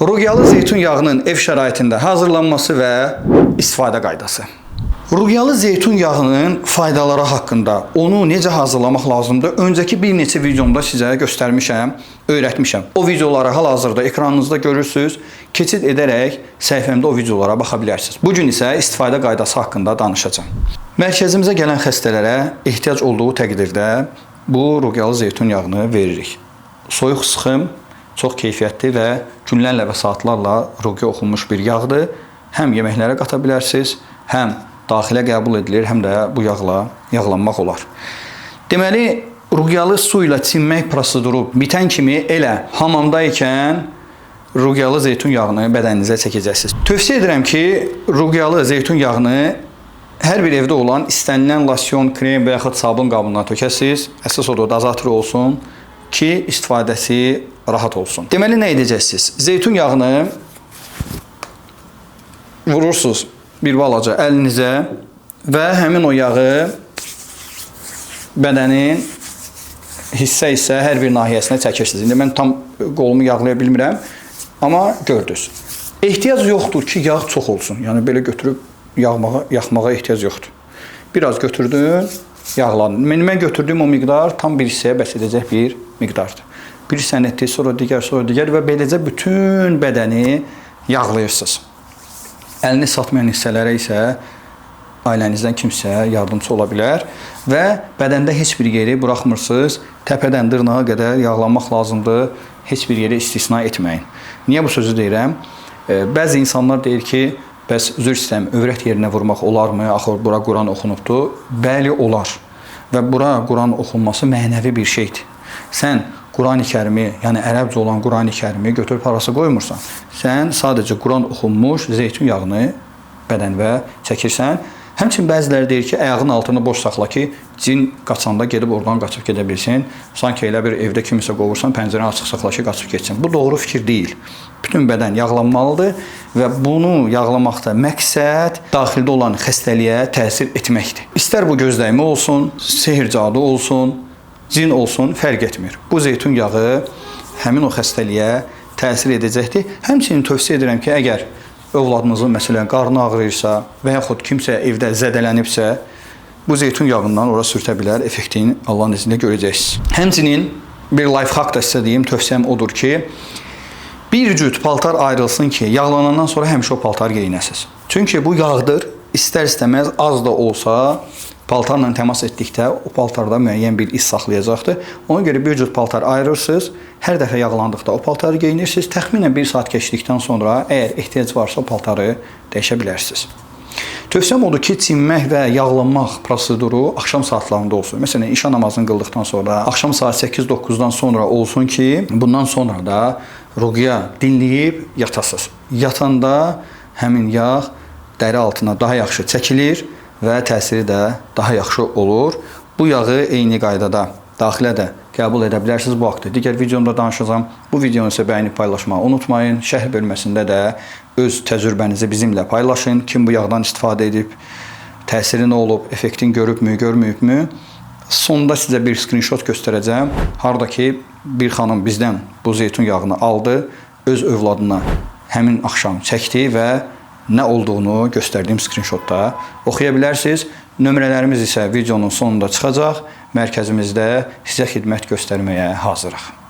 Ruqyalı zeytun yağının ev şəraitində hazırlanması və istifadə qaydası. Ruqyalı zeytun yağının faydaları haqqında, onu necə hazırlamaq lazımdır, öncəki bir neçə videomda sizə göstərmişəm, öyrətmişəm. O videoları hal-hazırda ekranınızda görürsünüz, keçid edərək səhifəmdə o videolara baxa bilərsiniz. Bugün isə istifadə qaydası haqqında danışacağım. Mərkəzimizə gələn xəstələrə ehtiyac olduğu təqdirdə bu ruqyalı zeytun yağını veririk. Soyuq sıxım, çox keyfiyyətli və günlərlə və saatlarla ruqya oxunmuş bir yağdır. Həm yeməklərə qata bilərsiniz, həm daxilə qəbul edilir, həm də bu yağla yağlanmaq olar. Deməli, ruqyalı su ilə çimmək proseduru bitən kimi elə hamamda ikən ruqyalı zeytun yağını bədəninizə çəkəcəksiniz. Tövsiyə edirəm ki, ruqyalı zeytun yağını hər bir evdə olan istənilən losyon, krem və yaxud sabun qabına tökəsiniz. Əsas odur, dozatör olsun ki, istifadəsi rahat olsun. Deməli, nə edəcəksiniz? Zeytun yağını vurursunuz bir balaca əlinizə və həmin o yağı bədənin hissə-hissə hər bir nahiyəsinə çəkirsiniz. İndi mən tam qolumu yağlaya bilmirəm, amma gördünüz. Ehtiyac yoxdur ki, yağ çox olsun. Yəni, belə götürüb yaxmağa ehtiyac yoxdur. Biraz götürdün, yağladın. Mən götürdüyüm o miqdar tam bir hissəyə bəs edəcək bir miqdardır. Bir hissəni etdik, sonra digər və beləcə bütün bədəni yağlayırsınız. Əlini satmayan hissələrə isə ailənizdən kimsə yardımcı ola bilər və bədəndə heç bir yeri buraxmırsınız, təpədən dırnağa qədər yağlanmaq lazımdır, heç bir yeri istisna etməyin. Niyə bu sözü deyirəm? Bəzi insanlar deyir ki, bəs üzr istəyirəm, övrət yerinə vurmaq olarmı? Axı, bura Quran oxunubdur. Bəli, olar. Və bura Quran oxunması mənəvi bir şeydir. Sən Quran-ı Kərimi, yəni ərəbcə olan Quran-ı Kərimi götürüb parası qoymursan. Sən sadəcə Quran oxunmuş zeytun yağını bədənvə çəkirsən. Həmçinin bəziləri deyir ki, ayağın altını boş saxla ki, cin qaçanda gedib oradan qaçıb gedə bilsin. Sanki elə bir evdə kimisə qovursan, pəncərəni açıq saxla ki, qaçıb getsin. Bu doğru fikir deyil. Bütün bədən yağlanmalıdır və bunu yağlamaqda məqsəd daxildə olan xəstəliyə təsir etməkdir. İstər bu gözdəymə olsun, sehir cadı olsun, cin olsun, fərq etmir. Bu zeytun yağı həmin o xəstəliyə təsir edəcəkdir. Həmçinin tövsiyə edirəm ki, əgər övladınızın məsələn qarnı ağrıyırsa və yaxud kimsə evdə zədələnibsə, bu zeytun yağından ora sürtə bilər, effektini Allahın izniyle görəcəksiniz. Həmçinin bir life hack da sizə deyim, tövsiyəm odur ki, bir cüt paltar ayrılsın ki, yağlanandan sonra həmişə o paltar geyinəsiz. Çünki bu yağdır, istər-istəməz az da olsa, paltarla təmas etdikdə o paltarda müəyyən bir iz saxlayacaqdır. Ona görə bir cüt paltar ayırırsınız, hər dəfə yağlandıqda o paltarı geyinirsiniz. Təxminən 1 saat keçdikdən sonra əgər ehtiyac varsa o paltarı dəyişə bilərsiniz. Tövsiyəm odur ki, çimmək və yağlanmaq proseduru axşam saatlarında olsun. Məsələn, işa namazını qıldıqdan sonra, axşam saat 8-9-dan sonra olsun ki, bundan sonra da ruqya dinləyib yatasınız. Yatanda həmin yağ dəri altına daha yaxşı çəkilir və təsiri də daha yaxşı olur. Bu yağı eyni qaydada daxilə də qəbul edə bilərsiniz bu haqda. Digər videomda danışacağım. Bu videonu isə bəyənib paylaşmağı unutmayın. Şərh bölməsində də öz təcrübənizi bizimlə paylaşın. Kim bu yağdan istifadə edib, təsiri nə olub, effektin görübmü, görməyibmü? Sonda sizə bir screenshot göstərəcəm. Harada ki, bir xanım bizdən bu zeytun yağını aldı, öz övladına həmin axşam çəkdi və nə olduğunu göstərdiyim screenshotda oxuya bilərsiniz. Nömrələrimiz isə videonun sonunda çıxacaq. Mərkəzimizdə sizə xidmət göstərməyə hazırıq.